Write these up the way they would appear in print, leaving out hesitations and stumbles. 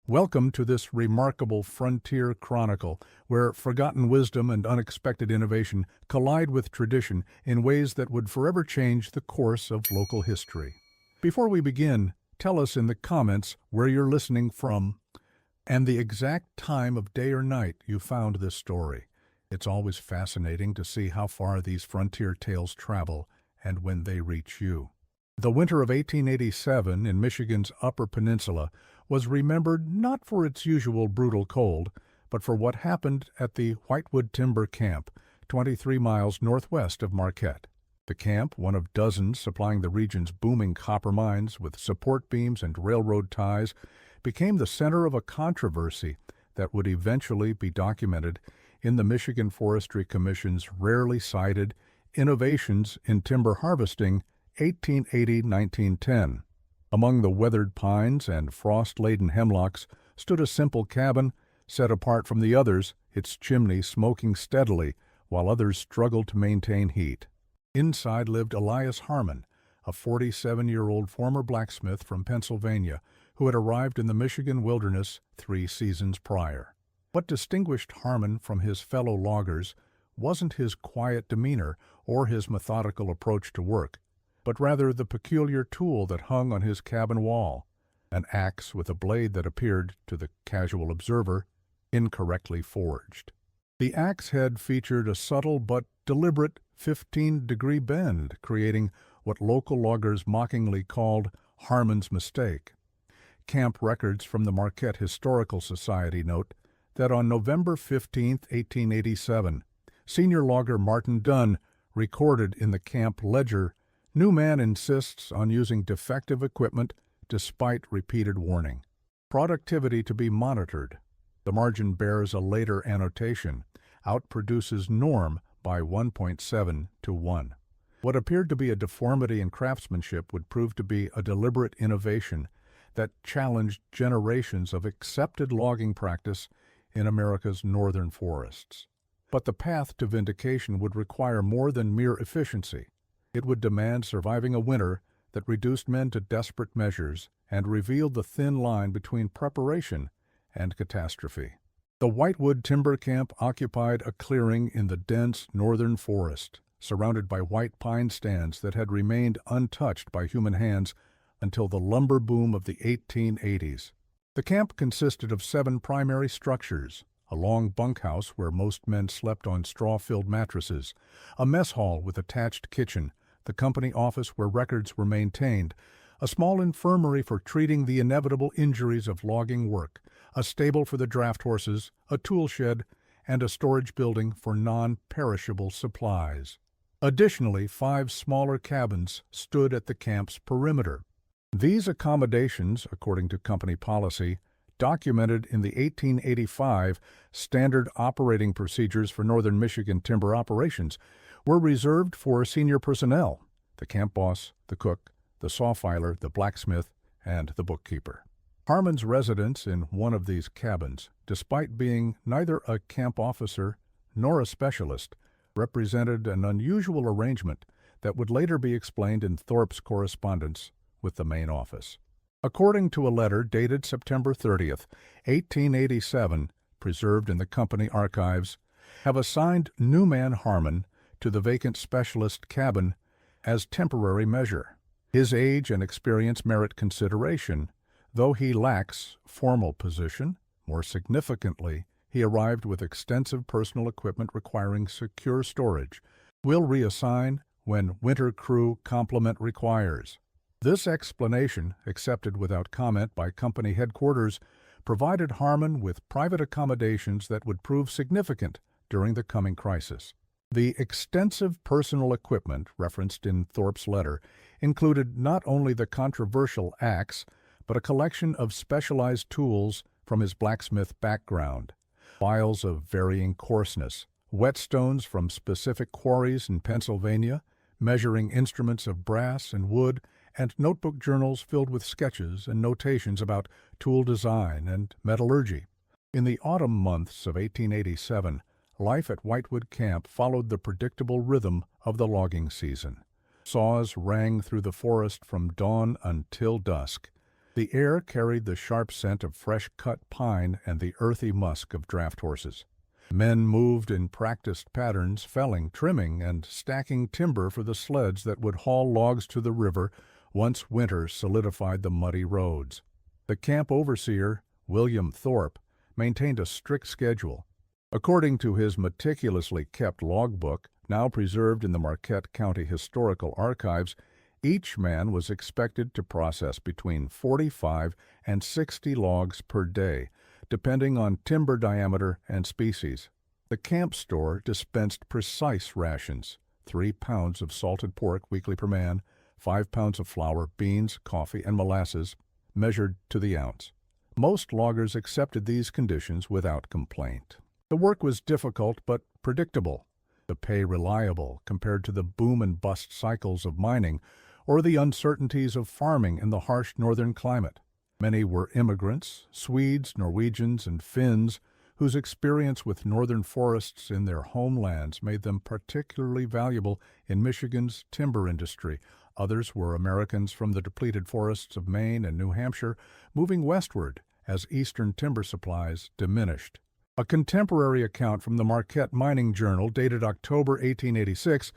Welcome to this remarkable frontier chronicle, where forgotten wisdom and unexpected innovation collide with tradition in ways that would forever change the course of local history. Before we begin, tell us in the comments where you're listening from and the exact time of day or night you found this story. It's always fascinating to see how far these frontier tales travel and when they reach you. The winter of 1887 in Michigan's Upper Peninsula was remembered not for its usual brutal cold, but for what happened at the Whitewood Timber Camp, 23 miles northwest of Marquette. The camp, one of dozens supplying the region's booming copper mines with support beams and railroad ties, became the center of a controversy that would eventually be documented in the Michigan Forestry Commission's rarely cited Innovations in Timber Harvesting 1880-1910. Among the weathered pines and frost-laden hemlocks stood a simple cabin, set apart from the others, its chimney smoking steadily while others struggled to maintain heat. Inside lived Elias Harmon, a 47-year-old former blacksmith from Pennsylvania who had arrived in the Michigan wilderness 3 seasons prior. What distinguished Harmon from his fellow loggers wasn't his quiet demeanor or his methodical approach to work, but rather the peculiar tool that hung on his cabin wall, an axe with a blade that appeared, to the casual observer, incorrectly forged. The axe head featured a subtle but deliberate 15-degree bend, creating what local loggers mockingly called Harmon's mistake. Camp records from the Marquette Historical Society note that on November 15, 1887, senior logger Martin Dunn recorded in the camp ledger, "New man insists on using defective equipment despite repeated warning. Productivity to be monitored." The margin bears a later annotation, "Outproduces norm by 1.7 to 1." What appeared to be a deformity in craftsmanship would prove to be a deliberate innovation that challenged generations of accepted logging practice in America's northern forests. But the path to vindication would require more than mere efficiency. It would demand surviving a winter that reduced men to desperate measures and revealed the thin line between preparation and catastrophe. The Whitewood Timber Camp occupied a clearing in the dense northern forest, surrounded by white pine stands that had remained untouched by human hands until the lumber boom of the 1880s. The camp consisted of 7 primary structures: a long bunkhouse where most men slept on straw-filled mattresses, a mess hall with attached kitchen, the company office where records were maintained, a small infirmary for treating the inevitable injuries of logging work, a stable for the draft horses, a tool shed, and a storage building for non-perishable supplies. Additionally, 5 smaller cabins stood at the camp's perimeter. These accommodations, according to company policy, documented in the 1885 Standard Operating Procedures for Northern Michigan Timber Operations, were reserved for senior personnel: the camp boss, the cook, the saw filer, the blacksmith, and the bookkeeper. Harmon's residence in one of these cabins, despite being neither a camp officer nor a specialist, represented an unusual arrangement that would later be explained in Thorpe's correspondence with the main office. According to a letter dated September 30th, 1887, preserved in the company archives, have assigned new man Harmon to the vacant specialist cabin as temporary measure. His age and experience merit consideration, though he lacks formal position. More significantly, he arrived with extensive personal equipment requiring secure storage. Will reassign when winter crew complement requires. This explanation, accepted without comment by company headquarters, provided Harmon with private accommodations that would prove significant during the coming crisis. The extensive personal equipment referenced in Thorpe's letter included not only the controversial axe, but a collection of specialized tools from his blacksmith background, files of varying coarseness, whetstones from specific quarries in Pennsylvania, measuring instruments of brass and wood, and notebook journals filled with sketches and notations about tool design and metallurgy. In the autumn months of 1887, life at Whitewood Camp followed the predictable rhythm of the logging season. Saws rang through the forest from dawn until dusk. The air carried the sharp scent of fresh-cut pine and the earthy musk of draft horses. Men moved in practiced patterns, felling, trimming, and stacking timber for the sleds that would haul logs to the river once winter solidified the muddy roads. The camp overseer, William Thorpe, maintained a strict schedule. According to his meticulously kept logbook, now preserved in the Marquette County Historical Archives, each man was expected to process between 45 and 60 logs per day, depending on timber diameter and species. The camp store dispensed precise rations: 3 pounds of salted pork weekly per man, 5 pounds of flour, beans, coffee, and molasses, measured to the ounce. Most loggers accepted these conditions without complaint. The work was difficult but predictable, the pay reliable compared to the boom and bust cycles of mining or the uncertainties of farming in the harsh northern climate. Many were immigrants, Swedes, Norwegians, and Finns, whose experience with northern forests in their homelands made them particularly valuable in Michigan's timber industry. Others were Americans from the depleted forests of Maine and New Hampshire, moving westward as eastern timber supplies diminished. A contemporary account from the Marquette Mining Journal, dated October 1886,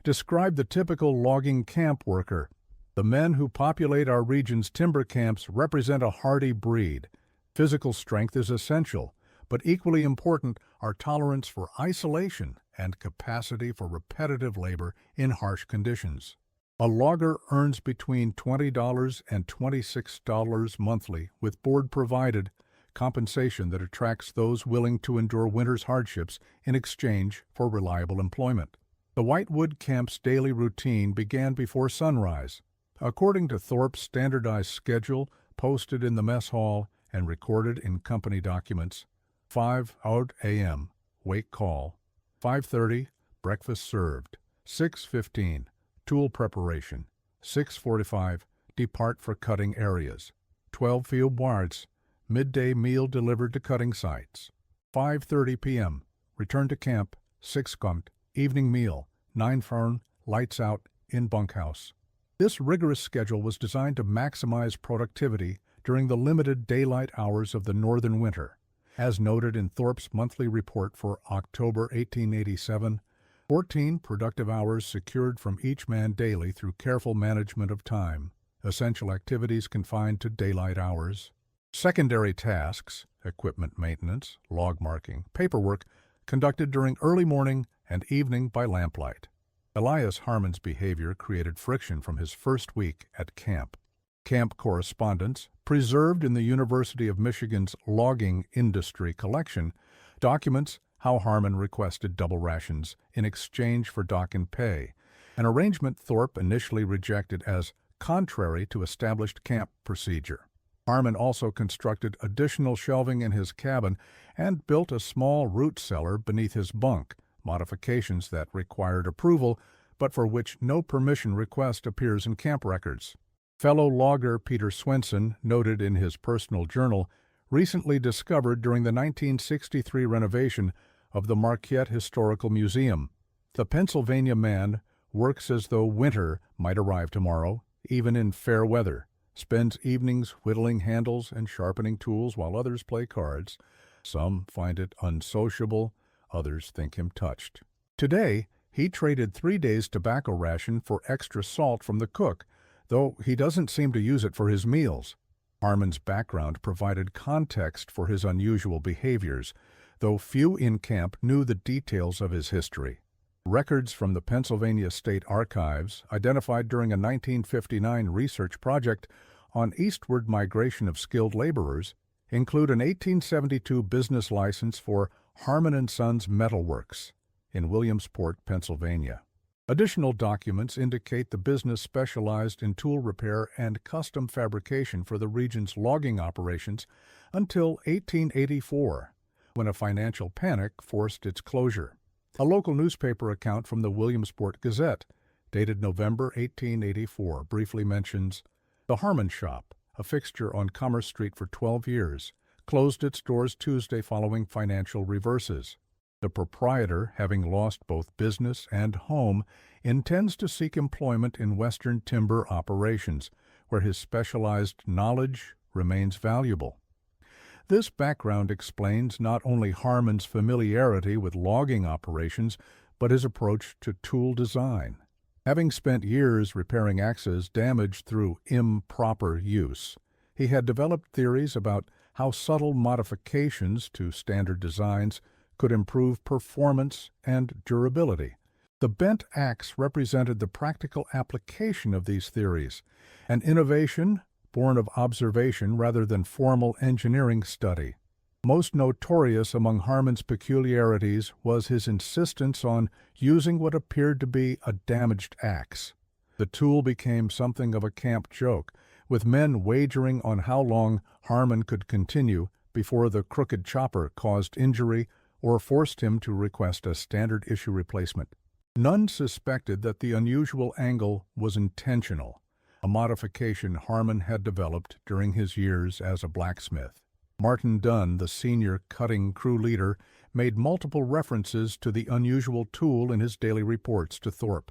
described the typical logging camp worker. The men who populate our region's timber camps represent a hardy breed. Physical strength is essential, but equally important are tolerance for isolation and capacity for repetitive labor in harsh conditions. A logger earns between $20 and $26 monthly, with board provided, compensation that attracts those willing to endure winter's hardships in exchange for reliable employment. The Whitewood camp's daily routine began before sunrise. According to Thorpe's standardized schedule, posted in the mess hall and recorded in company documents: 5 a.m., wake call; 5:30, breakfast served; 6:15, tool preparation; 6:45, depart for cutting areas; 12 field boards, midday meal delivered to cutting sites; 5:30 p.m., return to camp; 6 compt, evening meal; 9 fern, lights out in bunkhouse. This rigorous schedule was designed to maximize productivity during the limited daylight hours of the northern winter. As noted in Thorpe's monthly report for October 1887, 14 productive hours secured from each man daily through careful management of time, essential activities confined to daylight hours. Secondary tasks, equipment maintenance, log marking, paperwork, conducted during early morning and evening by lamplight. Elias Harmon's behavior created friction from his first week at camp. Camp correspondence, preserved in the University of Michigan's logging industry collection, documents how Harmon requested double rations in exchange for dock and pay, an arrangement Thorpe initially rejected as contrary to established camp procedure. Harmon also constructed additional shelving in his cabin and built a small root cellar beneath his bunk, modifications that required approval, but for which no permission request appears in camp records. Fellow logger Peter Swenson noted in his personal journal, recently discovered during the 1963 renovation of the Marquette Historical Museum: "The Pennsylvania man works as though winter might arrive tomorrow, even in fair weather, spends evenings whittling handles and sharpening tools while others play cards. Some find it unsociable, others think him touched." Today, he traded 3 days' tobacco ration for extra salt from the cook, though he doesn't seem to use it for his meals. Harmon's background provided context for his unusual behaviors, though few in camp knew the details of his history. Records from the Pennsylvania State Archives, identified during a 1959 research project on eastward migration of skilled laborers, include an 1872 business license for Harmon & Sons Metal Works in Williamsport, Pennsylvania. Additional documents indicate the business specialized in tool repair and custom fabrication for the region's logging operations until 1884, when a financial panic forced its closure. A local newspaper account from the Williamsport Gazette, dated November 1884, briefly mentions, "The Harmon Shop, a fixture on Commerce Street for 12 years, closed its doors Tuesday following financial reverses. The proprietor, having lost both business and home, intends to seek employment in Western timber operations, where his specialized knowledge remains valuable. This background explains not only Harmon's familiarity with logging operations, but his approach to tool design. Having spent years repairing axes damaged through improper use, he had developed theories about how subtle modifications to standard designs could improve performance and durability. The bent axe represented the practical application of these theories, an innovation born of observation rather than formal engineering study. Most notorious among Harmon's peculiarities was his insistence on using what appeared to be a damaged axe. The tool became something of a camp joke, with men wagering on how long Harmon could continue before the crooked chopper caused injury or forced him to request a standard-issue replacement. None suspected that the unusual angle was intentional, a modification Harmon had developed during his years as a blacksmith. Martin Dunn, the senior cutting crew leader, made multiple references to the unusual tool in his daily reports to Thorpe.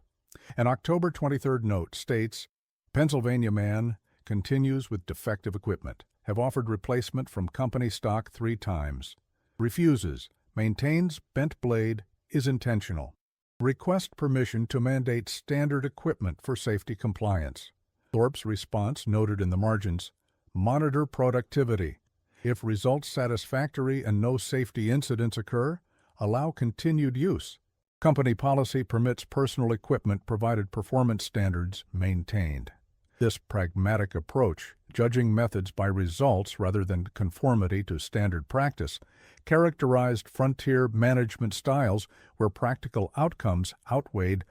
An October 23rd note states, "Pennsylvania man continues with defective equipment. Have offered replacement from company stock 3 times. Refuses. Maintains bent blade. Is intentional. Request permission to mandate standard equipment for safety compliance." Thorpe's response, noted in the margins, "Monitor productivity. If results satisfactory and no safety incidents occur, allow continued use. Company policy permits personal equipment provided performance standards maintained." This pragmatic approach, judging methods by results rather than conformity to standard practice, characterized frontier management styles where practical outcomes outweighed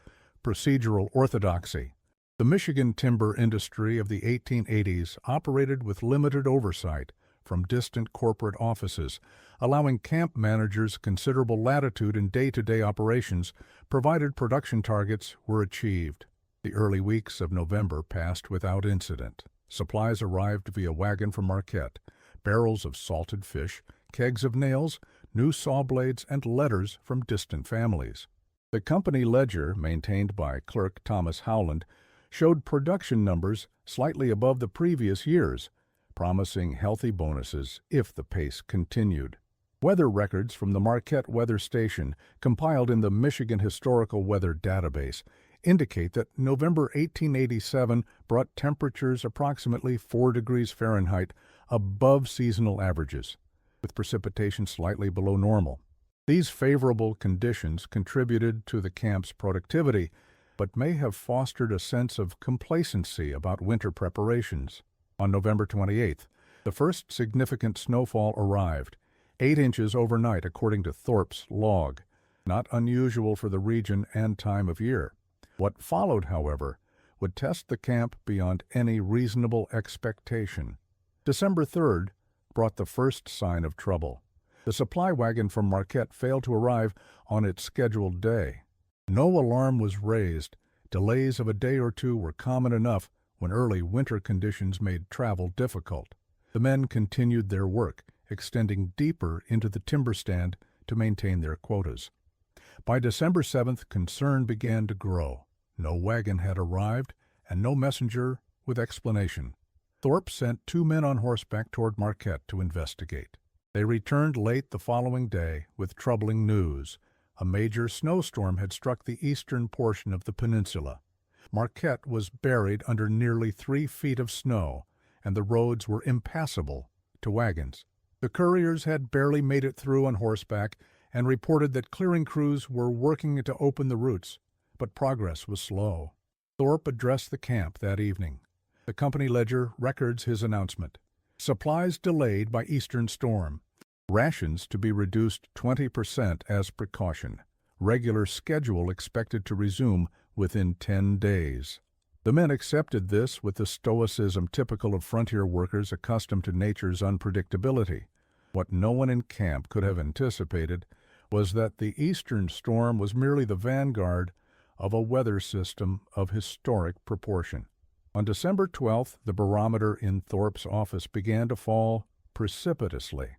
procedural orthodoxy. The Michigan timber industry of the 1880s operated with limited oversight from distant corporate offices, allowing camp managers considerable latitude in day-to-day operations, provided production targets were achieved. The early weeks of November passed without incident. Supplies arrived via wagon from Marquette, barrels of salted fish, kegs of nails, new saw blades, and letters from distant families. The company ledger, maintained by clerk Thomas Howland, showed production numbers slightly above the previous years, promising healthy bonuses if the pace continued. Weather records from the Marquette Weather Station, compiled in the Michigan Historical Weather Database, indicate that November 1887 brought temperatures approximately 4 degrees Fahrenheit above seasonal averages, with precipitation slightly below normal. These favorable conditions contributed to the camp's productivity, but may have fostered a sense of complacency about winter preparations. On November 28th, the first significant snowfall arrived, 8 inches overnight according to Thorpe's log, not unusual for the region and time of year. What followed, however, would test the camp beyond any reasonable expectation. December 3rd brought the first sign of trouble. The supply wagon from Marquette failed to arrive on its scheduled day. No alarm was raised. Delays of a day or two were common enough when early winter conditions made travel difficult. The men continued their work, extending deeper into the timber stand to maintain their quotas. By December 7th, concern began to grow. No wagon had arrived, and no messenger with explanation. Thorpe sent 2 men on horseback toward Marquette to investigate. They returned late the following day with troubling news. A major snowstorm had struck the eastern portion of the peninsula. Marquette was buried under nearly 3 feet of snow, and the roads were impassable to wagons. The couriers had barely made it through on horseback and reported that clearing crews were working to open the routes, but progress was slow. Thorpe addressed the camp that evening. The company ledger records his announcement. Supplies delayed by eastern storm. Rations to be reduced 20% as precaution. Regular schedule expected to resume within 10 days. The men accepted this with the stoicism typical of frontier workers accustomed to nature's unpredictability. What no one in camp could have anticipated was that the eastern storm was merely the vanguard of a weather system of historic proportion. On December 12th, the barometer in Thorpe's office began to fall precipitously.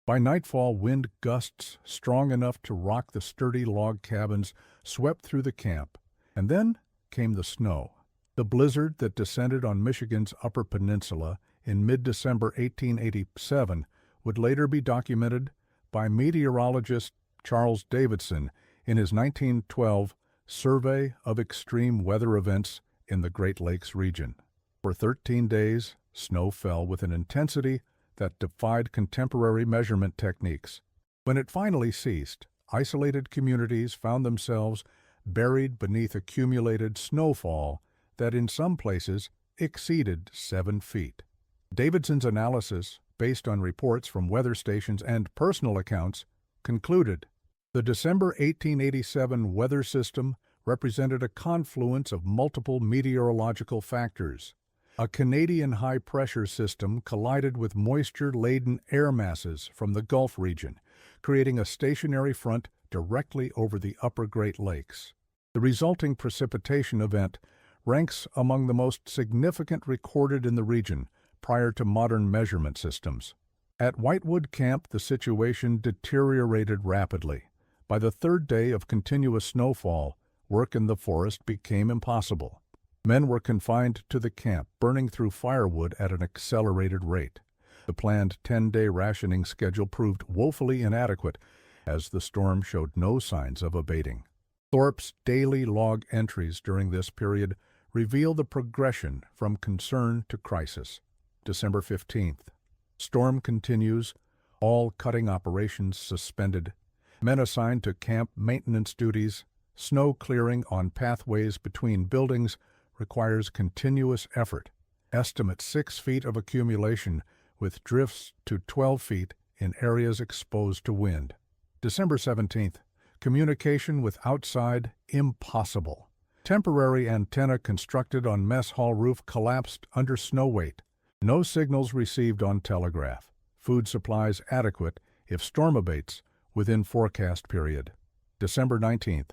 By nightfall, wind gusts strong enough to rock the sturdy log cabins swept through the camp, and then came the snow. The blizzard that descended on Michigan's Upper Peninsula in mid-December 1887 would later be documented by meteorologist Charles Davidson in his 1912 Survey of Extreme Weather Events in the Great Lakes region. For 13 days, snow fell with an intensity that defied contemporary measurement techniques. When it finally ceased, isolated communities found themselves buried beneath accumulated snowfall that in some places exceeded 7 feet. Davidson's analysis, based on reports from weather stations and personal accounts, concluded the December 1887 weather system represented a confluence of multiple meteorological factors. A Canadian high-pressure system collided with moisture-laden air masses from the Gulf region, creating a stationary front directly over the upper Great Lakes. The resulting precipitation event ranks among the most significant recorded in the region prior to modern measurement systems. At Whitewood Camp, the situation deteriorated rapidly. By the third day of continuous snowfall, work in the forest became impossible. Men were confined to the camp, burning through firewood at an accelerated rate. The planned 10-day rationing schedule proved woefully inadequate, as the storm showed no signs of abating. Thorpe's daily log entries during this period reveal the progression from concern to crisis. December 15th. Storm continues, all cutting operations suspended. Men assigned to camp maintenance duties. Snow clearing on pathways between buildings requires continuous effort. Estimate 6 feet of accumulation, with drifts to 12 feet in areas exposed to wind. December 17th. Communication with outside impossible. Temporary antenna constructed on mess hall roof collapsed under snow weight. No signals received on telegraph. Food supplies adequate if storm abates within forecast period. December 19th.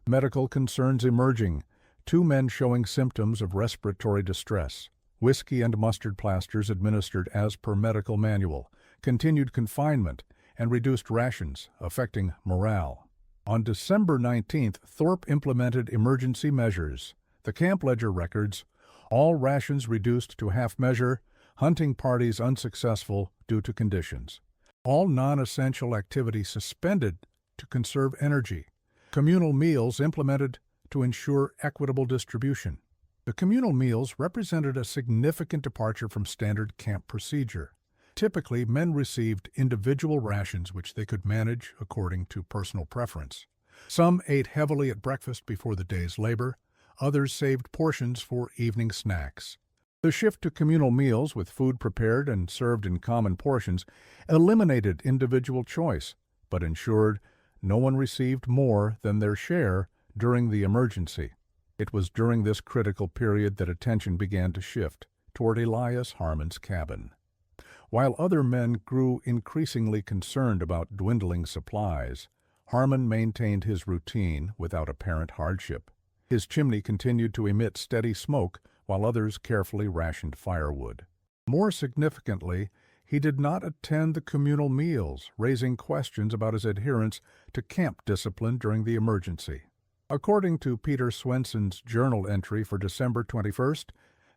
Medical concerns emerging. 2 men showing symptoms of respiratory distress. Whiskey and mustard plasters administered as per medical manual. Continued confinement and reduced rations, affecting morale. On December 19th, Thorpe implemented emergency measures. The camp ledger records, all rations reduced to half measure, hunting parties unsuccessful due to conditions. All non-essential activity suspended to conserve energy. Communal meals implemented to ensure equitable distribution. The communal meals represented a significant departure from standard camp procedure. Typically, men received individual rations which they could manage according to personal preference. Some ate heavily at breakfast before the day's labor. Others saved portions for evening snacks. The shift to communal meals with food prepared and served in common portions eliminated individual choice, but ensured no one received more than their share during the emergency. It was during this critical period that attention began to shift toward Elias Harmon's cabin. While other men grew increasingly concerned about dwindling supplies, Harmon maintained his routine without apparent hardship. His chimney continued to emit steady smoke while others carefully rationed firewood. More significantly, he did not attend the communal meals, raising questions about his adherence to camp discipline during the emergency. According to Peter Swenson's journal entry for December 21st,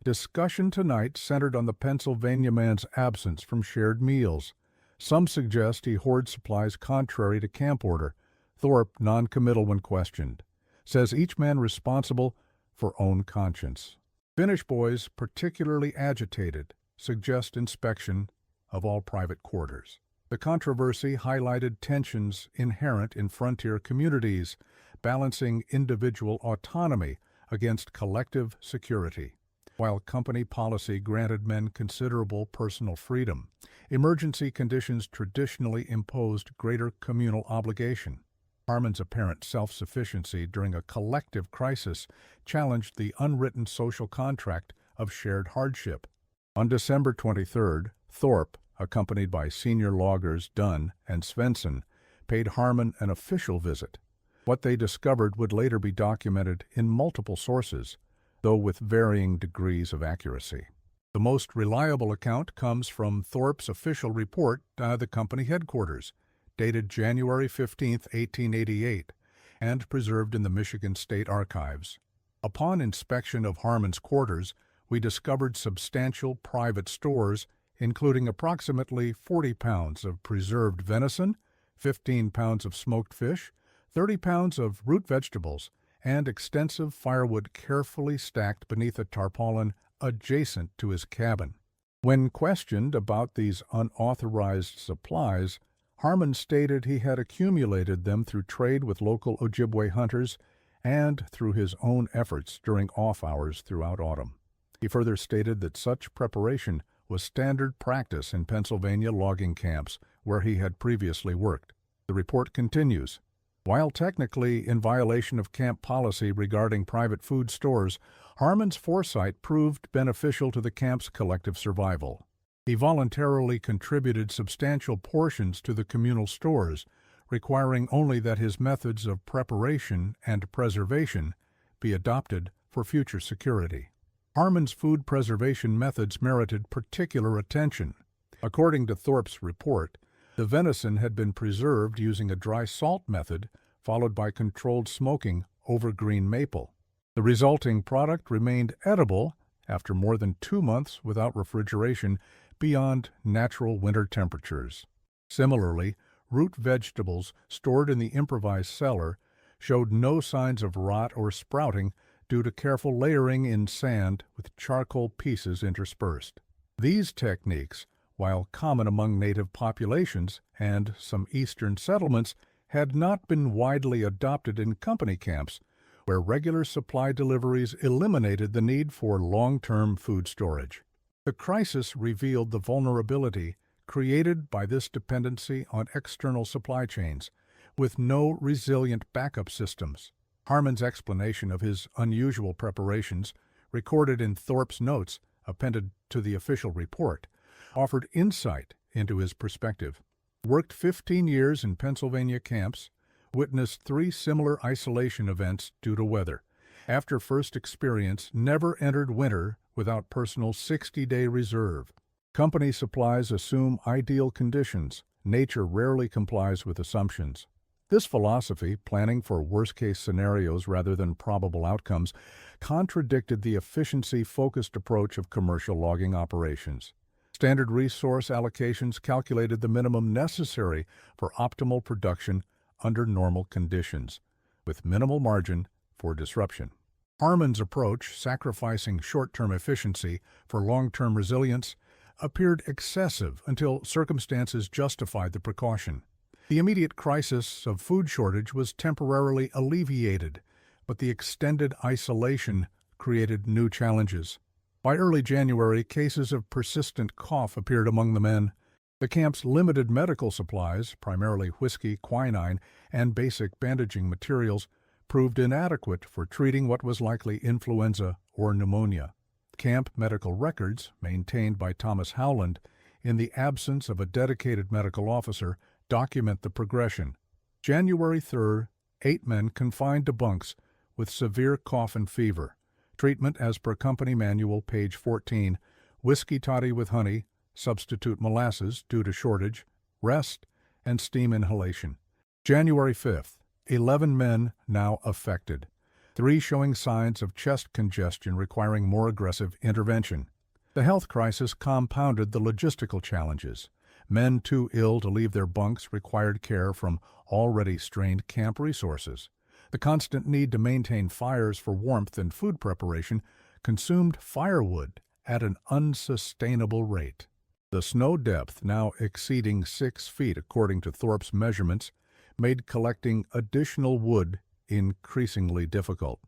discussion tonight centered on the Pennsylvania man's absence from shared meals. Some suggest he hoards supplies contrary to camp order. Thorpe, non-committal when questioned, says each man responsible for own conscience. Finnish boys, particularly agitated, suggest inspection of all private quarters. The controversy highlighted tensions inherent in frontier communities, balancing individual autonomy against collective security. While company policy granted men considerable personal freedom, emergency conditions traditionally imposed greater communal obligation. Harmon's apparent self-sufficiency during a collective crisis challenged the unwritten social contract of shared hardship. On December 23rd, Thorpe, accompanied by senior loggers Dunn and Svensson, paid Harmon an official visit. What they discovered would later be documented in multiple sources, though with varying degrees of accuracy. The most reliable account comes from Thorpe's official report to the company headquarters, dated January 15, 1888, and preserved in the Michigan State Archives. Upon inspection of Harmon's quarters, we discovered substantial private stores, including approximately 40 pounds of preserved venison, 15 pounds of smoked fish, 30 pounds of root vegetables, and extensive firewood carefully stacked beneath a tarpaulin adjacent to his cabin. When questioned about these unauthorized supplies, Harmon stated he had accumulated them through trade with local Ojibwe hunters and through his own efforts during off hours throughout autumn. He further stated that such preparation was standard practice in Pennsylvania logging camps where he had previously worked. The report continues. While technically in violation of camp policy regarding private food stores, Harmon's foresight proved beneficial to the camp's collective survival. He voluntarily contributed substantial portions to the communal stores, requiring only that his methods of preparation and preservation be adopted for future security. Harmon's food preservation methods merited particular attention. According to Thorpe's report, the venison had been preserved using a dry salt method, followed by controlled smoking over green maple. The resulting product remained edible after more than 2 months without refrigeration beyond natural winter temperatures. Similarly, root vegetables stored in the improvised cellar showed no signs of rot or sprouting due to careful layering in sand with charcoal pieces interspersed. These techniques, while common among native populations and some eastern settlements, had not been widely adopted in company camps, where regular supply deliveries eliminated the need for long-term food storage. The crisis revealed the vulnerability created by this dependency on external supply chains, with no resilient backup systems. Harmon's explanation of his unusual preparations, recorded in Thorpe's notes appended to the official report, offered insight into his perspective. Worked 15 years in Pennsylvania camps, witnessed 3 similar isolation events due to weather. After first experience, never entered winter without personal 60-day reserve. Company supplies assume ideal conditions. Nature rarely complies with assumptions. This philosophy, planning for worst-case scenarios rather than probable outcomes, contradicted the efficiency-focused approach of commercial logging operations. Standard resource allocations calculated the minimum necessary for optimal production under normal conditions, with minimal margin for disruption. Harmon's approach, sacrificing short-term efficiency for long-term resilience, appeared excessive until circumstances justified the precaution. The immediate crisis of food shortage was temporarily alleviated, but the extended isolation created new challenges. By early January, cases of persistent cough appeared among the men. The camp's limited medical supplies, primarily whiskey, quinine, and basic bandaging materials, proved inadequate for treating what was likely influenza or pneumonia. Camp medical records, maintained by Thomas Howland, in the absence of a dedicated medical officer, document the progression. January 3rd, 8 men confined to bunks with severe cough and fever. Treatment as per company manual, page 14, whiskey toddy with honey, substitute molasses due to shortage, rest, and steam inhalation. January 5th, 11 men now affected, 3 showing signs of chest congestion requiring more aggressive intervention. The health crisis compounded the logistical challenges. Men too ill to leave their bunks required care from already strained camp resources. The constant need to maintain fires for warmth and food preparation consumed firewood at an unsustainable rate. The snow depth, now exceeding 6 feet according to Thorpe's measurements, made collecting additional wood increasingly difficult.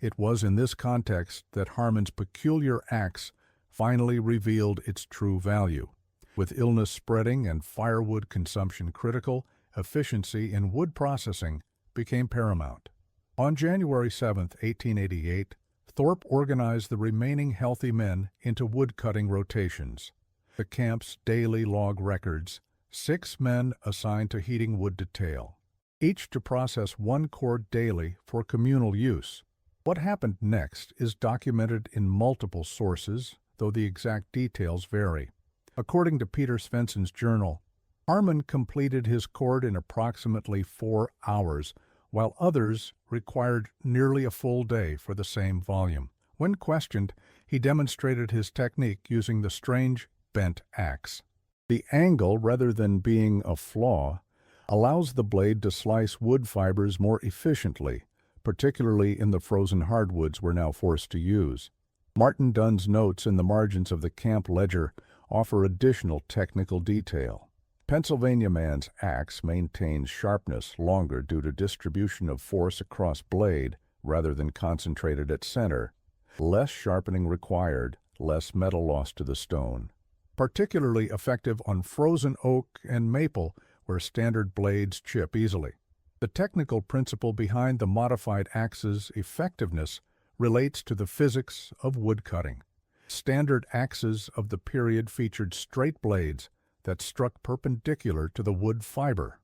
It was in this context that Harmon's peculiar axe finally revealed its true value. With illness spreading and firewood consumption critical, efficiency in wood processing became paramount. On January 7, 1888, Thorpe organized the remaining healthy men into wood-cutting rotations. The camp's daily log records, 6 men assigned to heating wood detail, each to process 1 cord daily for communal use. What happened next is documented in multiple sources, though the exact details vary. According to Peter Svensson's journal, Harmon completed his cord in approximately 4 hours, while others required nearly a full day for the same volume. When questioned, he demonstrated his technique using the strange bent axe. The angle, rather than being a flaw, allows the blade to slice wood fibers more efficiently, particularly in the frozen hardwoods we're now forced to use. Martin Dunn's notes in the margins of the camp ledger offer additional technical detail. Pennsylvania Man's axe maintains sharpness longer due to distribution of force across blade rather than concentrated at center. Less sharpening required, less metal loss to the stone. Particularly effective on frozen oak and maple where standard blades chip easily. The technical principle behind the modified axe's effectiveness relates to the physics of woodcutting. Standard axes of the period featured straight blades that struck perpendicular to the wood fiber.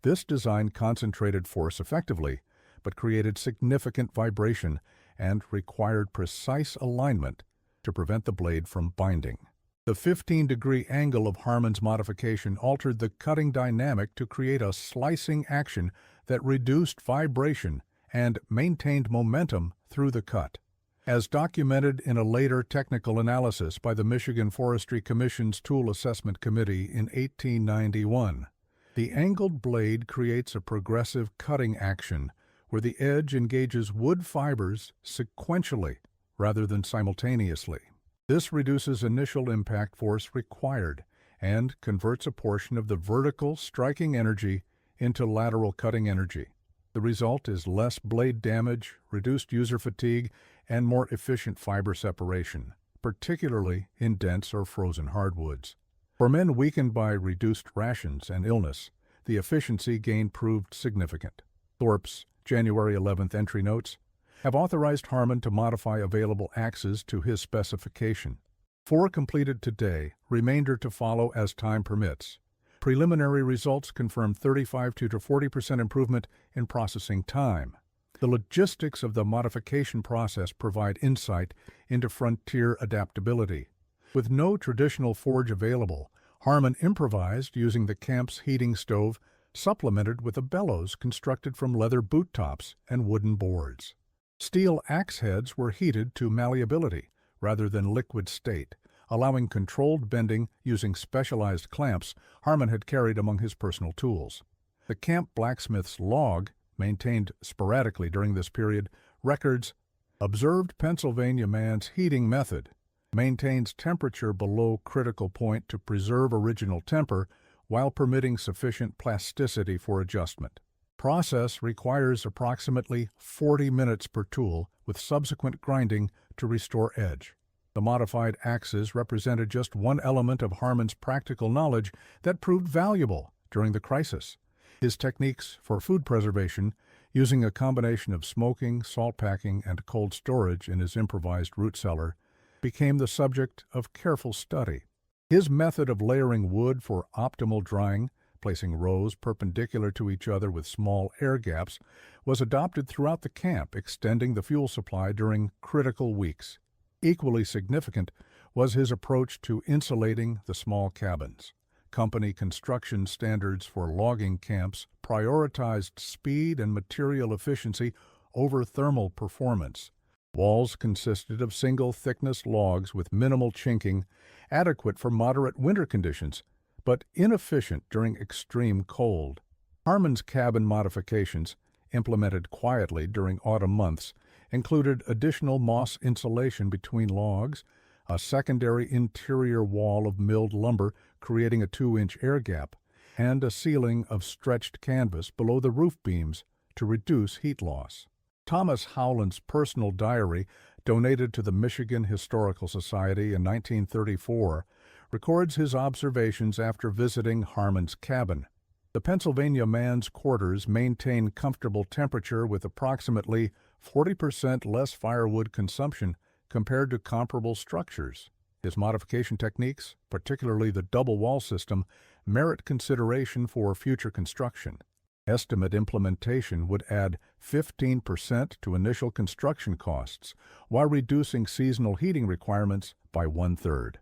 This design concentrated force effectively, but created significant vibration and required precise alignment to prevent the blade from binding. The 15-degree angle of Harmon's modification altered the cutting dynamic to create a slicing action that reduced vibration and maintained momentum through the cut. As documented in a later technical analysis by the Michigan Forestry Commission's Tool Assessment Committee in 1891, the angled blade creates a progressive cutting action where the edge engages wood fibers sequentially rather than simultaneously. This reduces initial impact force required and converts a portion of the vertical striking energy into lateral cutting energy. The result is less blade damage, reduced user fatigue, and more efficient fiber separation, particularly in dense or frozen hardwoods. For men weakened by reduced rations and illness, the efficiency gain proved significant. Thorpe's January 11th entry notes have authorized Harmon to modify available axes to his specification. 4 completed today, remainder to follow as time permits. Preliminary results confirm 35 to 40% improvement in processing time. The logistics of the modification process provide insight into frontier adaptability. With no traditional forge available, Harmon improvised using the camp's heating stove, supplemented with a bellows constructed from leather boot tops and wooden boards. Steel axe heads were heated to malleability rather than liquid state, allowing controlled bending using specialized clamps Harmon had carried among his personal tools. The camp blacksmith's log, maintained sporadically during this period, records observed Pennsylvania Man's heating method, maintains temperature below critical point to preserve original temper while permitting sufficient plasticity for adjustment. Process requires approximately 40 minutes per tool with subsequent grinding to restore edge. The modified axes represented just one element of Harmon's practical knowledge that proved valuable during the crisis. His techniques for food preservation, using a combination of smoking, salt packing, and cold storage in his improvised root cellar, became the subject of careful study. His method of layering wood for optimal drying, placing rows perpendicular to each other with small air gaps, was adopted throughout the camp, extending the fuel supply during critical weeks. Equally significant was his approach to insulating the small cabins. Company construction standards for logging camps prioritized speed and material efficiency over thermal performance. Walls consisted of single-thickness logs with minimal chinking, adequate for moderate winter conditions, but inefficient during extreme cold. Harmon's cabin modifications, implemented quietly during autumn months, included additional moss insulation between logs, a secondary interior wall of milled lumber creating a 2-inch air gap, and a ceiling of stretched canvas below the roof beams to reduce heat loss. Thomas Howland's personal diary, donated to the Michigan Historical Society in 1934, records his observations after visiting Harmon's cabin. The Pennsylvania Man's quarters maintain comfortable temperature with approximately 40% less firewood consumption compared to comparable structures. His modification techniques, particularly the double wall system, merit consideration for future construction. Estimate implementation would add 15% to initial construction costs, while reducing seasonal heating requirements by 1/3.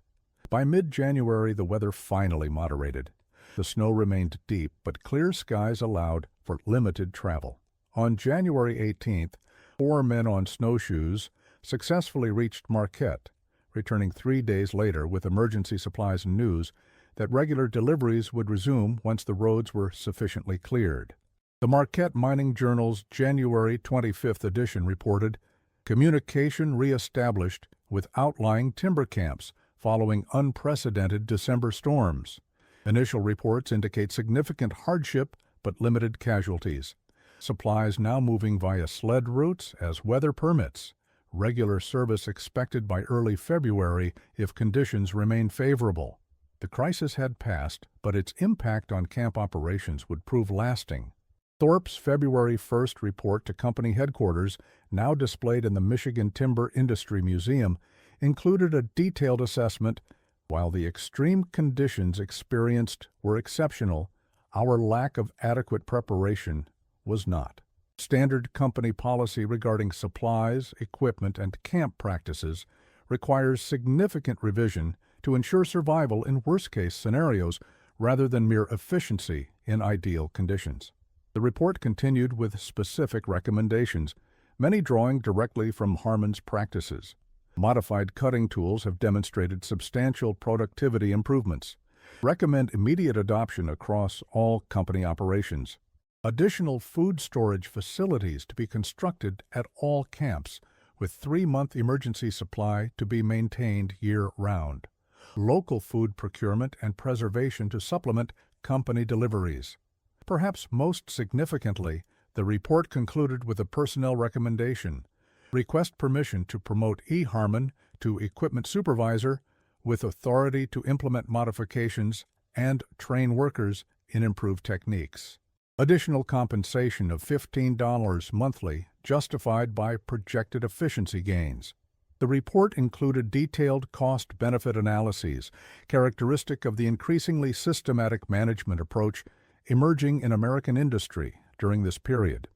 By mid-January, the weather finally moderated. The snow remained deep, but clear skies allowed for limited travel. On January 18th, 4 men on snowshoes successfully reached Marquette, returning 3 days later with emergency supplies and news that regular deliveries would resume once the roads were sufficiently cleared. The Marquette Mining Journal's January 25th edition reported, "Communication reestablished with outlying timber camps following unprecedented December storms. Initial reports indicate significant hardship but limited casualties. Supplies now moving via sled routes as weather permits. Regular service expected by early February if conditions remain favorable." The crisis had passed, but its impact on camp operations would prove lasting. Thorpe's February 1st report to company headquarters, now displayed in the Michigan Timber Industry Museum, included a detailed assessment. "While the extreme conditions experienced were exceptional, our lack of adequate preparation was not. Standard company policy regarding supplies, equipment, and camp practices requires significant revision to ensure survival in worst-case scenarios rather than mere efficiency in ideal conditions." The report continued with specific recommendations, many drawing directly from Harmon's practices. Modified cutting tools have demonstrated substantial productivity improvements. Recommend immediate adoption across all company operations. Additional food storage facilities to be constructed at all camps, with 3-month emergency supply to be maintained year-round. Local food procurement and preservation to supplement company deliveries. Perhaps most significantly, the report concluded with a personnel recommendation. Request permission to promote E. Harmon to equipment supervisor with authority to implement modifications and train workers in improved techniques. Additional compensation of $15 monthly justified by projected efficiency gains. The report included detailed cost-benefit analyses, characteristic of the increasingly systematic management approach emerging in American industry during this period.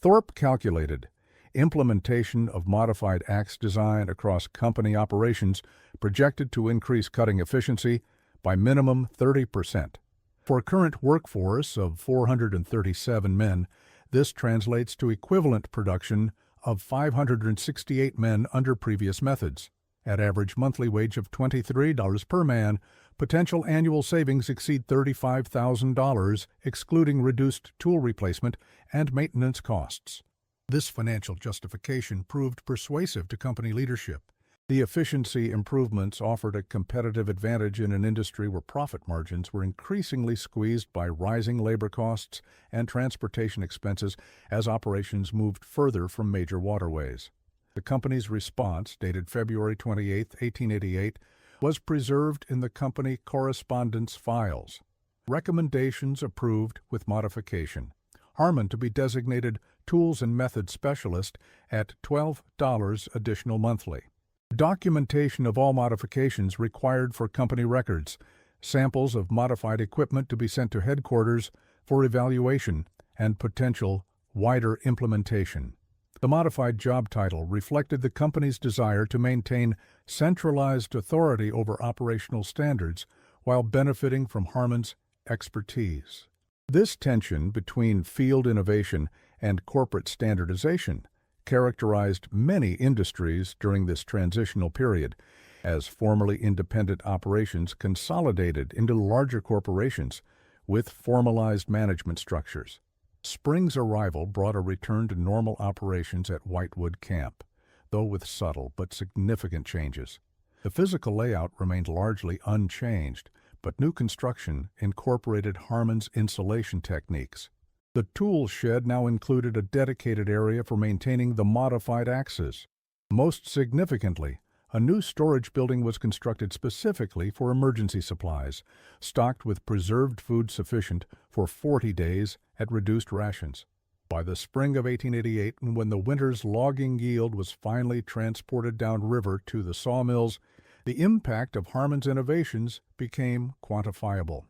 Thorpe calculated implementation of modified axe design across company operations projected to increase cutting efficiency by minimum 30%. For a current workforce of 437 men, this translates to equivalent production of 568 men under previous methods. At average monthly wage of $23 per man, potential annual savings exceed $35,000, excluding reduced tool replacement and maintenance costs. This financial justification proved persuasive to company leadership. The efficiency improvements offered a competitive advantage in an industry where profit margins were increasingly squeezed by rising labor costs and transportation expenses as operations moved further from major waterways. The company's response, dated February 28, 1888, was preserved in the company correspondence files. Recommendations approved with modification. Harmon to be designated Tools and Methods Specialist at $12 additional monthly. Documentation of all modifications required for company records. Samples of modified equipment to be sent to headquarters for evaluation and potential wider implementation. The modified job title reflected the company's desire to maintain centralized authority over operational standards while benefiting from Harmon's expertise. This tension between field innovation and corporate standardization characterized many industries during this transitional period, as formerly independent operations consolidated into larger corporations with formalized management structures. Spring's arrival brought a return to normal operations at Whitewood Camp, though with subtle but significant changes. The physical layout remained largely unchanged, but new construction incorporated Harmon's insulation techniques. The tool shed now included a dedicated area for maintaining the modified axes. Most significantly, a new storage building was constructed specifically for emergency supplies, stocked with preserved food sufficient for 40 days at reduced rations. By the spring of 1888, when the winter's logging yield was finally transported downriver to the sawmills, the impact of Harmon's innovations became quantifiable.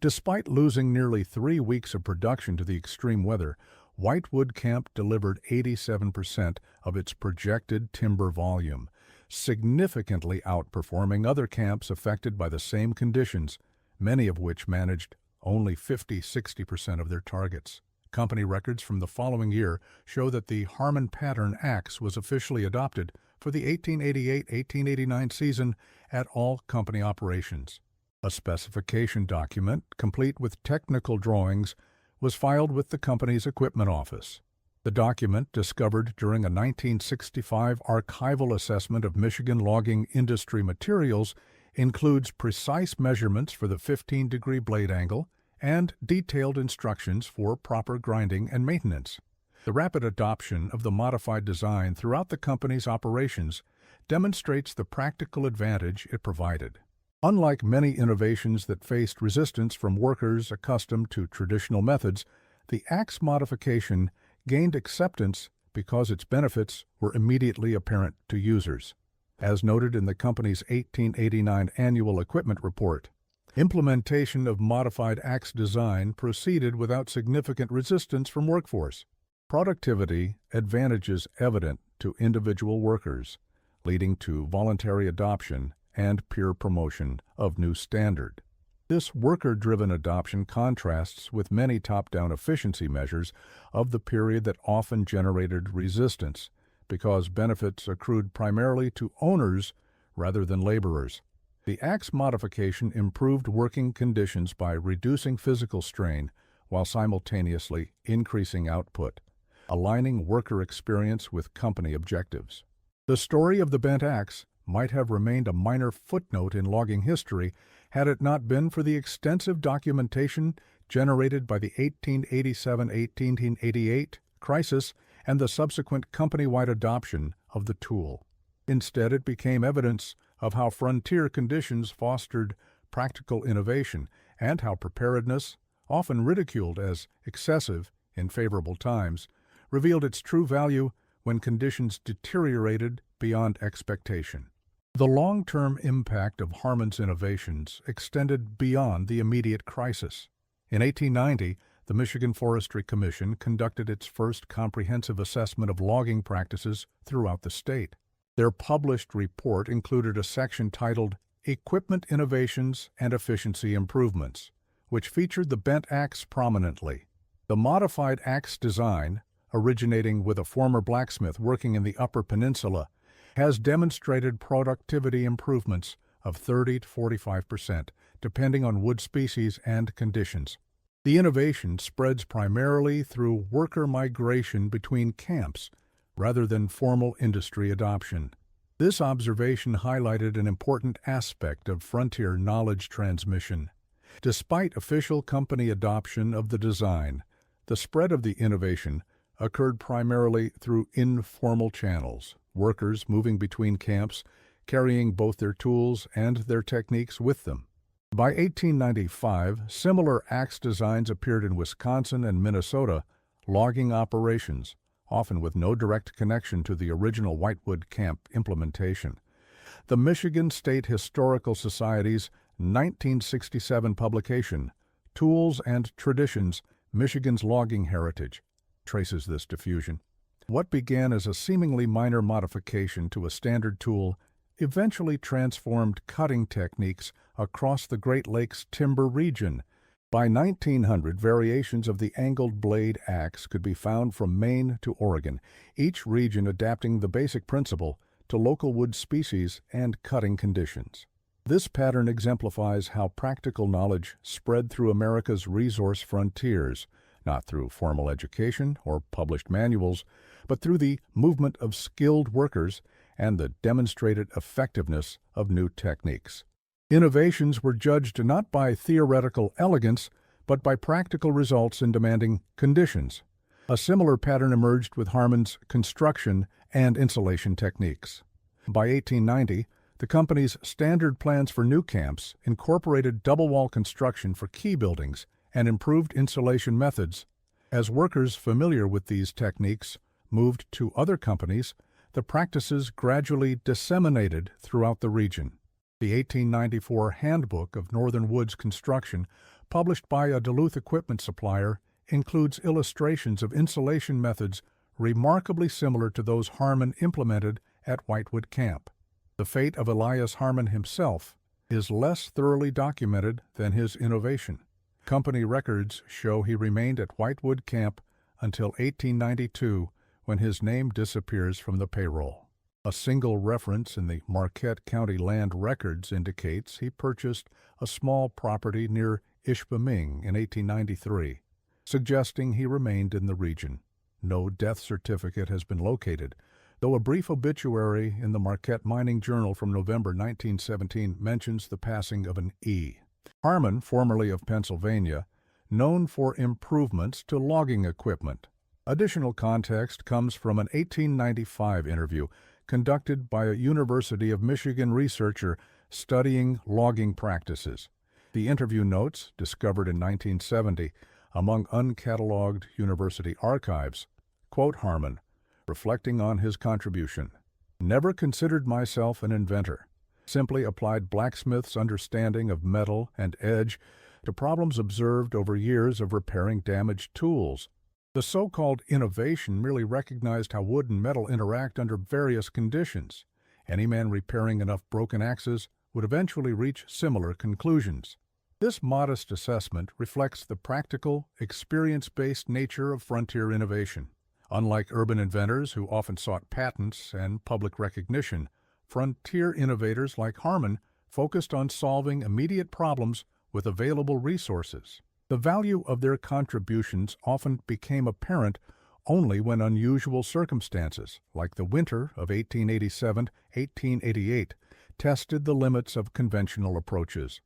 Despite losing nearly 3 weeks of production to the extreme weather, Whitewood Camp delivered 87% of its projected timber volume, significantly outperforming other camps affected by the same conditions, many of which managed only 50–60% of their targets. Company records from the following year show that the Harmon pattern axe was officially adopted for the 1888-1889 season at all company operations. A specification document, complete with technical drawings, was filed with the company's equipment office. The document, discovered during a 1965 archival assessment of Michigan logging industry materials, includes precise measurements for the 15-degree blade angle and detailed instructions for proper grinding and maintenance. The rapid adoption of the modified design throughout the company's operations demonstrates the practical advantage it provided. Unlike many innovations that faced resistance from workers accustomed to traditional methods, the axe modification gained acceptance because its benefits were immediately apparent to users. As noted in the company's 1889 annual equipment report, implementation of modified axe design proceeded without significant resistance from workforce. Productivity advantages evident to individual workers, leading to voluntary adoption and peer promotion of new standard. This worker-driven adoption contrasts with many top-down efficiency measures of the period that often generated resistance because benefits accrued primarily to owners rather than laborers. The axe modification improved working conditions by reducing physical strain while simultaneously increasing output, aligning worker experience with company objectives. The story of the bent axe might have remained a minor footnote in logging history had it not been for the extensive documentation generated by the 1887-1888 crisis and the subsequent company-wide adoption of the tool. Instead, it became evidence of how frontier conditions fostered practical innovation and how preparedness, often ridiculed as excessive in favorable times, revealed its true value when conditions deteriorated beyond expectation. The long-term impact of Harmon's innovations extended beyond the immediate crisis. In 1890, the Michigan Forestry Commission conducted its first comprehensive assessment of logging practices throughout the state. Their published report included a section titled Equipment Innovations and Efficiency Improvements, which featured the bent axe prominently. The modified axe design, originating with a former blacksmith working in the Upper Peninsula, has demonstrated productivity improvements of 30 to 45%, depending on wood species and conditions. The innovation spreads primarily through worker migration between camps, rather than formal industry adoption. This observation highlighted an important aspect of frontier knowledge transmission. Despite official company adoption of the design, the spread of the innovation occurred primarily through informal channels, workers moving between camps, carrying both their tools and their techniques with them. By 1895, similar axe designs appeared in Wisconsin and Minnesota logging operations, often with no direct connection to the original Whitewood Camp implementation. The Michigan State Historical Society's 1967 publication, Tools and Traditions, Michigan's Logging Heritage, traces this diffusion. What began as a seemingly minor modification to a standard tool eventually transformed cutting techniques across the Great Lakes timber region. By 1900, variations of the angled blade axe could be found from Maine to Oregon, each region adapting the basic principle to local wood species and cutting conditions. This pattern exemplifies how practical knowledge spread through America's resource frontiers, not through formal education or published manuals, but through the movement of skilled workers and the demonstrated effectiveness of new techniques. Innovations were judged not by theoretical elegance, but by practical results in demanding conditions. A similar pattern emerged with Harmon's construction and insulation techniques. By 1890, the company's standard plans for new camps incorporated double-wall construction for key buildings and improved insulation methods. As workers familiar with these techniques moved to other companies, the practices gradually disseminated throughout the region. The 1894 Handbook of Northern Woods Construction, published by a Duluth equipment supplier, includes illustrations of insulation methods remarkably similar to those Harmon implemented at Whitewood Camp. The fate of Elias Harmon himself is less thoroughly documented than his innovation. Company records show he remained at Whitewood Camp until 1892, when his name disappears from the payroll. A single reference in the Marquette County Land Records indicates he purchased a small property near Ishpeming in 1893, suggesting he remained in the region. No death certificate has been located, though a brief obituary in the Marquette Mining Journal from November 1917 mentions the passing of an E. Harmon, formerly of Pennsylvania, known for improvements to logging equipment. Additional context comes from an 1895 interview conducted by a University of Michigan researcher studying logging practices. The interview notes, discovered in 1970 among uncatalogued university archives, quote Harmon, reflecting on his contribution, "Never considered myself an inventor. Simply applied blacksmith's understanding of metal and edge to problems observed over years of repairing damaged tools. The so-called innovation merely recognized how wood and metal interact under various conditions. Any man repairing enough broken axes would eventually reach similar conclusions." This modest assessment reflects the practical, experience-based nature of frontier innovation. Unlike urban inventors who often sought patents and public recognition, frontier innovators like Harmon focused on solving immediate problems with available resources. The value of their contributions often became apparent only when unusual circumstances, like the winter of 1887-1888, tested the limits of conventional approaches.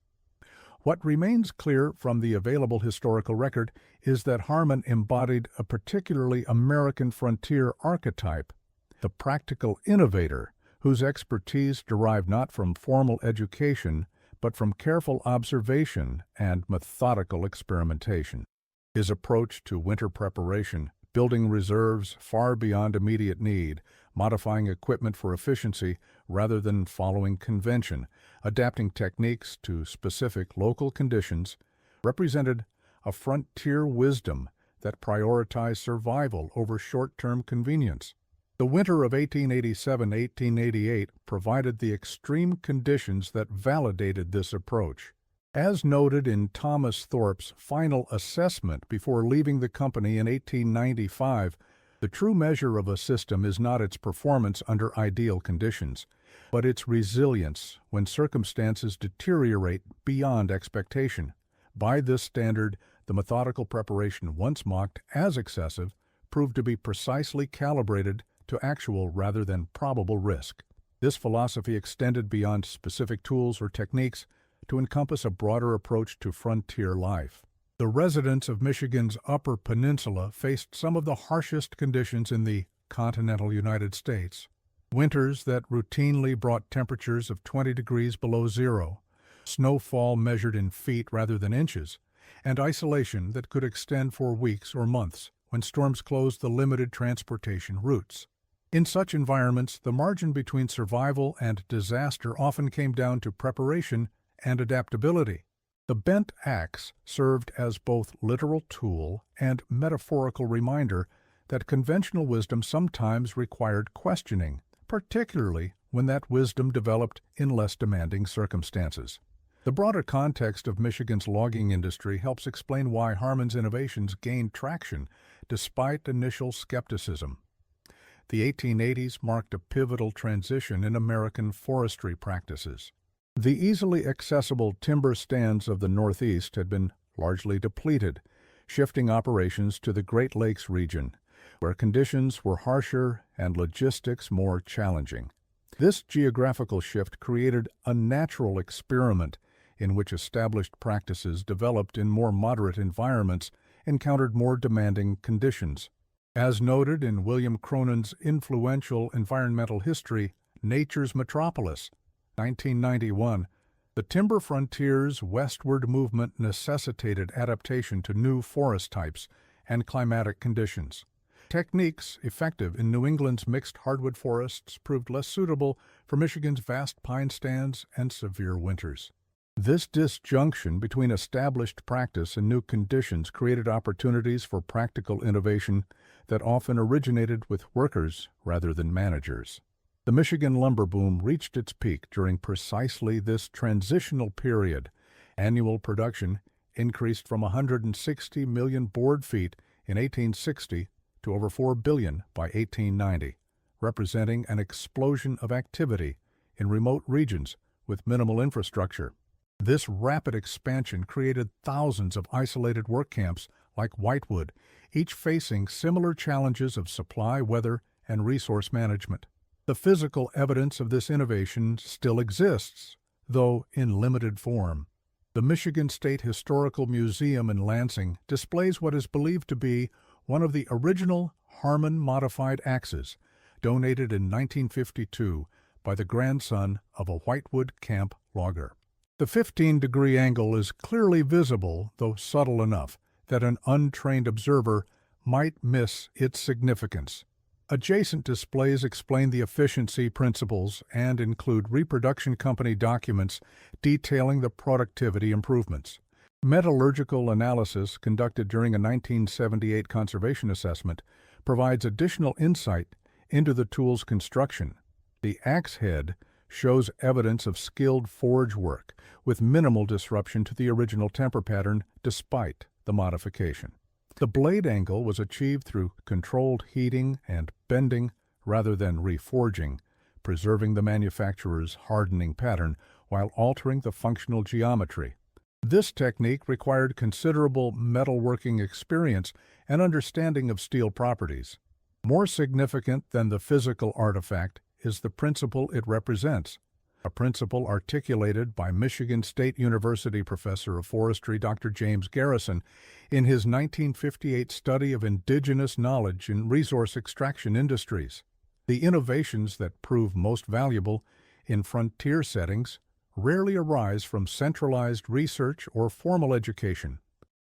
What remains clear from the available historical record is that Harmon embodied a particularly American frontier archetype, the practical innovator, whose expertise derived not from formal education, but from careful observation and methodical experimentation. His approach to winter preparation, building reserves far beyond immediate need, modifying equipment for efficiency rather than following convention, adapting techniques to specific local conditions, represented a frontier wisdom that prioritized survival over short-term convenience. The winter of 1887-1888 provided the extreme conditions that validated this approach. As noted in Thomas Thorpe's final assessment before leaving the company in 1895, the true measure of a system is not its performance under ideal conditions, but its resilience when circumstances deteriorate beyond expectation. By this standard, the methodical preparation once mocked as excessive proved to be precisely calibrated to actual rather than probable risk. This philosophy extended beyond specific tools or techniques to encompass a broader approach to frontier life. The residents of Michigan's Upper Peninsula faced some of the harshest conditions in the continental United States. Winters that routinely brought temperatures of 20 degrees below zero, snowfall measured in feet rather than inches, and isolation that could extend for weeks or months when storms closed the limited transportation routes. In such environments, the margin between survival and disaster often came down to preparation and adaptability. The bent axe served as both literal tool and metaphorical reminder that conventional wisdom sometimes required questioning, particularly when that wisdom developed in less demanding circumstances. The broader context of Michigan's logging industry helps explain why Harmon's innovations gained traction despite initial skepticism. The 1880s marked a pivotal transition in American forestry practices. The easily accessible timber stands of the Northeast had been largely depleted, shifting operations to the Great Lakes region, where conditions were harsher and logistics more challenging. This geographical shift created a natural experiment in which established practices developed in more moderate environments encountered more demanding conditions. As noted in William Cronin's influential environmental history, Nature's Metropolis, 1991, the timber frontier's westward movement necessitated adaptation to new forest types and climatic conditions. Techniques effective in New England's mixed hardwood forests proved less suitable for Michigan's vast pine stands and severe winters. This disjunction between established practice and new conditions created opportunities for practical innovation that often originated with workers rather than managers. The Michigan lumber boom reached its peak during precisely this transitional period. Annual production increased from 160 million board feet in 1860 to over 4 billion by 1890, representing an explosion of activity in remote regions with minimal infrastructure. This rapid expansion created thousands of isolated work camps like Whitewood, each facing similar challenges of supply, weather, and resource management. The physical evidence of this innovation still exists, though in limited form. The Michigan State Historical Museum in Lansing displays what is believed to be one of the original Harmon modified axes, donated in 1952 by the grandson of a Whitewood camp logger. The 15-degree angle is clearly visible, though subtle enough, that an untrained observer might miss its significance. Adjacent displays explain the efficiency principles and include reproduction company documents detailing the productivity improvements. Metallurgical analysis conducted during a 1978 conservation assessment provides additional insight into the tool's construction. The axe head shows evidence of skilled forge work with minimal disruption to the original temper pattern despite the modification. The blade angle was achieved through controlled heating and bending rather than reforging, preserving the manufacturer's hardening pattern while altering the functional geometry. This technique required considerable metalworking experience and understanding of steel properties. More significant than the physical artifact is the principle it represents, a principle articulated by Michigan State University professor of forestry Dr. James Garrison in his 1958 study of indigenous knowledge in resource extraction industries. The innovations that prove most valuable in frontier settings rarely arise from centralized research or formal education.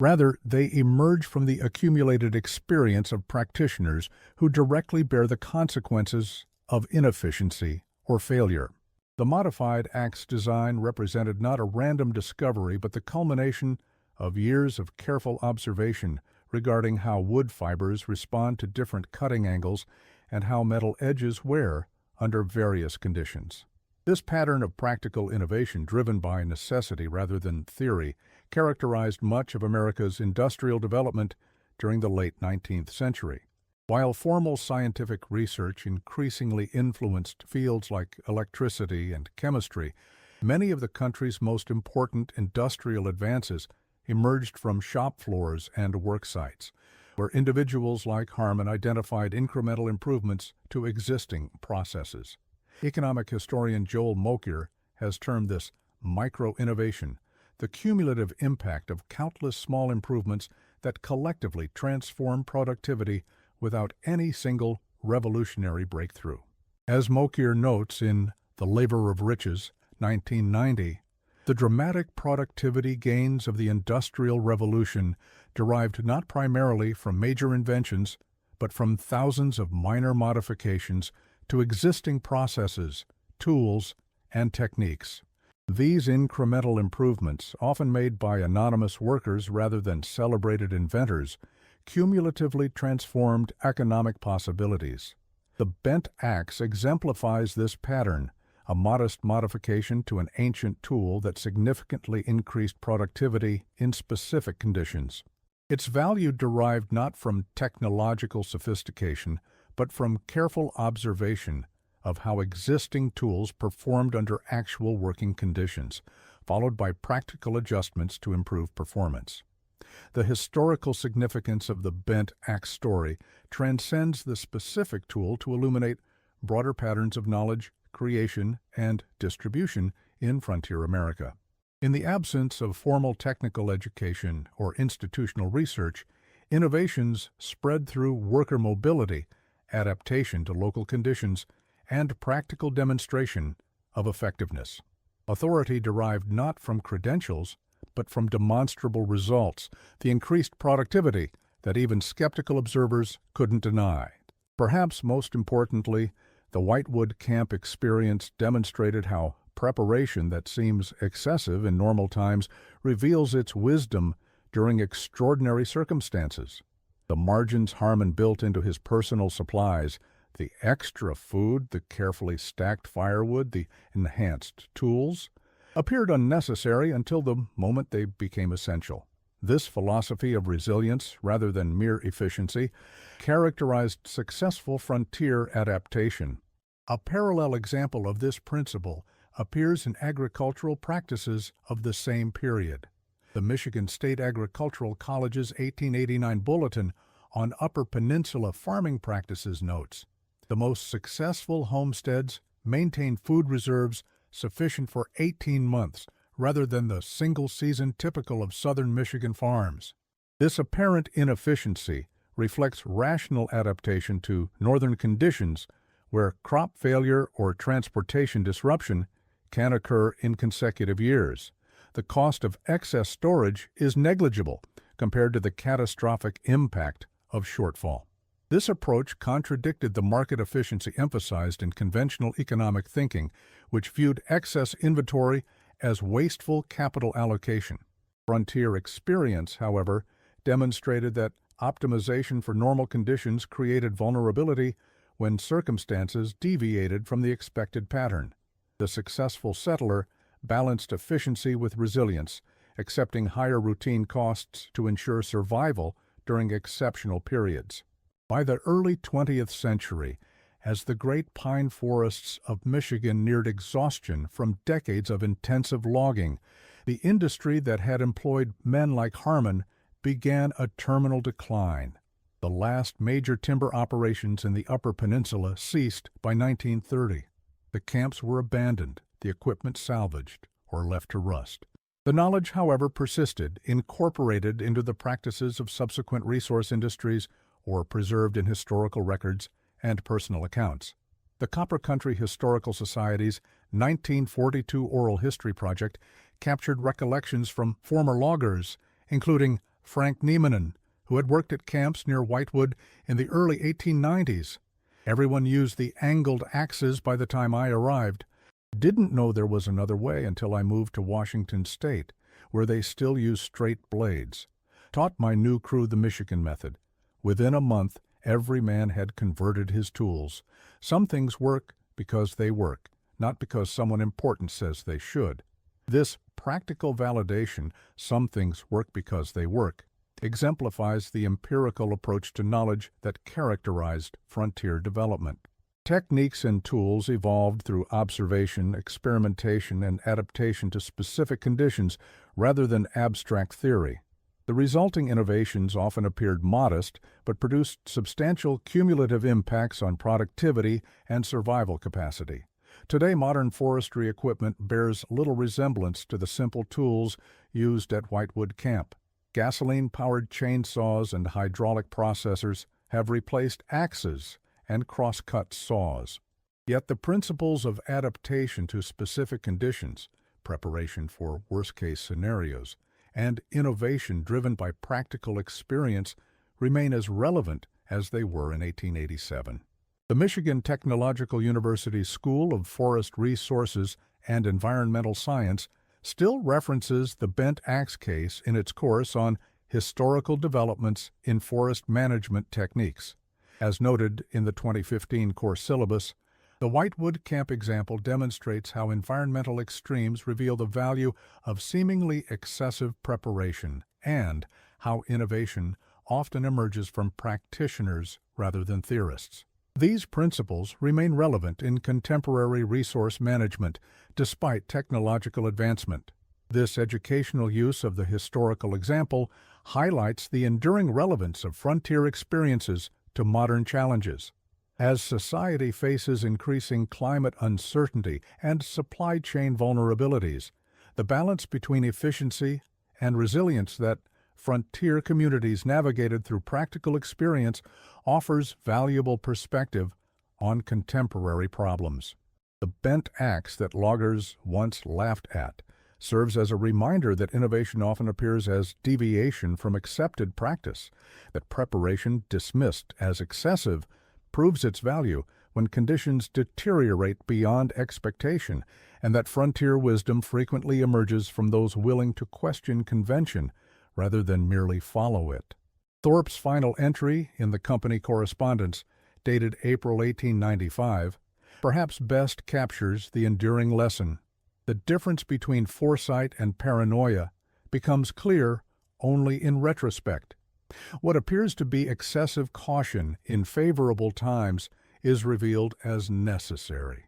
Rather, they emerge from the accumulated experience of practitioners who directly bear the consequences of inefficiency or failure. The modified axe design represented not a random discovery but the culmination of years of careful observation regarding how wood fibers respond to different cutting angles and how metal edges wear under various conditions. This pattern of practical innovation driven by necessity rather than theory characterized much of America's industrial development during the late 19th century. While formal scientific research increasingly influenced fields like electricity and chemistry, many of the country's most important industrial advances emerged from shop floors and work sites, where individuals like Harmon identified incremental improvements to existing processes. Economic historian Joel Mokyr has termed this micro-innovation, the cumulative impact of countless small improvements that collectively transform productivity without any single revolutionary breakthrough. As Mokyr notes in The Labor of Riches, 1990, the dramatic productivity gains of the Industrial Revolution derived not primarily from major inventions, but from thousands of minor modifications to existing processes, tools, and techniques. These incremental improvements, often made by anonymous workers rather than celebrated inventors, cumulatively transformed economic possibilities. The bent axe exemplifies this pattern, a modest modification to an ancient tool that significantly increased productivity in specific conditions. Its value derived not from technological sophistication, but from careful observation of how existing tools performed under actual working conditions, followed by practical adjustments to improve performance. The historical significance of the bent axe story transcends the specific tool to illuminate broader patterns of knowledge, creation, and distribution in frontier America. In the absence of formal technical education or institutional research, innovations spread through worker mobility, adaptation to local conditions, and practical demonstration of effectiveness. Authority derived not from credentials, but from demonstrable results, the increased productivity that even skeptical observers couldn't deny. Perhaps most importantly, the Whitewood camp experience demonstrated how preparation that seems excessive in normal times reveals its wisdom during extraordinary circumstances. The margins Harmon built into his personal supplies, the extra food, the carefully stacked firewood, the enhanced tools, appeared unnecessary until the moment they became essential. This philosophy of resilience, rather than mere efficiency, characterized successful frontier adaptation. A parallel example of this principle appears in agricultural practices of the same period. The Michigan State Agricultural College's 1889 Bulletin on Upper Peninsula farming practices notes, "The most successful homesteads maintain food reserves sufficient for 18 months, rather than the single season typical of southern Michigan farms." This apparent inefficiency reflects rational adaptation to northern conditions where crop failure or transportation disruption can occur in consecutive years. The cost of excess storage is negligible compared to the catastrophic impact of shortfall. This approach contradicted the market efficiency emphasized in conventional economic thinking, which viewed excess inventory as wasteful capital allocation. Frontier experience, however, demonstrated that optimization for normal conditions created vulnerability when circumstances deviated from the expected pattern. The successful settler balanced efficiency with resilience, accepting higher routine costs to ensure survival during exceptional periods. By the early 20th century, as the great pine forests of Michigan neared exhaustion from decades of intensive logging, the industry that had employed men like Harmon began a terminal decline. The last major timber operations in the Upper Peninsula ceased by 1930. The camps were abandoned, the equipment salvaged, or left to rust. The knowledge, however, persisted, incorporated into the practices of subsequent resource industries, or preserved in historical records and personal accounts. The Copper Country Historical Society's 1942 Oral History Project captured recollections from former loggers, including Frank Niemanen, who had worked at camps near Whitewood in the early 1890s. "Everyone used the angled axes by the time I arrived. Didn't know there was another way until I moved to Washington State, where they still use straight blades. Taught my new crew the Michigan method. Within a month, every man had converted his tools. Some things work because they work, not because someone important says they should." This practical validation, "some things work because they work," exemplifies the empirical approach to knowledge that characterized frontier development. Techniques and tools evolved through observation, experimentation, and adaptation to specific conditions rather than abstract theory. The resulting innovations often appeared modest, but produced substantial cumulative impacts on productivity and survival capacity. Today, modern forestry equipment bears little resemblance to the simple tools used at Whitewood Camp. Gasoline-powered chainsaws and hydraulic processors have replaced axes and cross-cut saws. Yet the principles of adaptation to specific conditions, preparation for worst-case scenarios, and innovation driven by practical experience remain as relevant as they were in 1887. The Michigan Technological University School of Forest Resources and Environmental Science still references the bent axe case in its course on historical developments in forest management techniques. As noted in the 2015 course syllabus, the Whitewood Camp example demonstrates how environmental extremes reveal the value of seemingly excessive preparation and how innovation often emerges from practitioners rather than theorists. These principles remain relevant in contemporary resource management despite technological advancement. This educational use of the historical example highlights the enduring relevance of frontier experiences to modern challenges. As society faces increasing climate uncertainty and supply chain vulnerabilities, the balance between efficiency and resilience that frontier communities navigated through practical experience offers valuable perspective on contemporary problems. The bent axe that loggers once laughed at serves as a reminder that innovation often appears as deviation from accepted practice, that preparation dismissed as excessive proves its value when conditions deteriorate beyond expectation, and that frontier wisdom frequently emerges from those willing to question convention rather than merely follow it. Thorpe's final entry in the company correspondence, dated April 1895, perhaps best captures the enduring lesson. The difference between foresight and paranoia becomes clear only in retrospect. What appears to be excessive caution in favorable times is revealed as necessary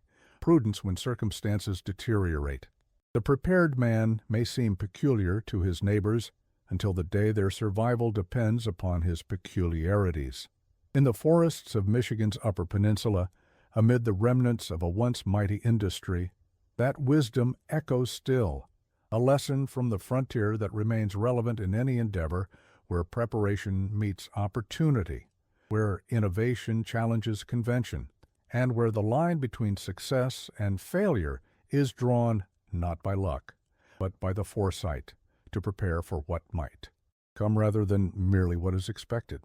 prudence when circumstances deteriorate. The prepared man may seem peculiar to his neighbors until the day their survival depends upon his peculiarities. In the forests of Michigan's Upper Peninsula, amid the remnants of a once mighty industry, that wisdom echoes still, a lesson from the frontier that remains relevant in any endeavor where preparation meets opportunity, where innovation challenges convention, and where the line between success and failure is drawn not by luck, but by the foresight to prepare for what might come rather than merely what is expected.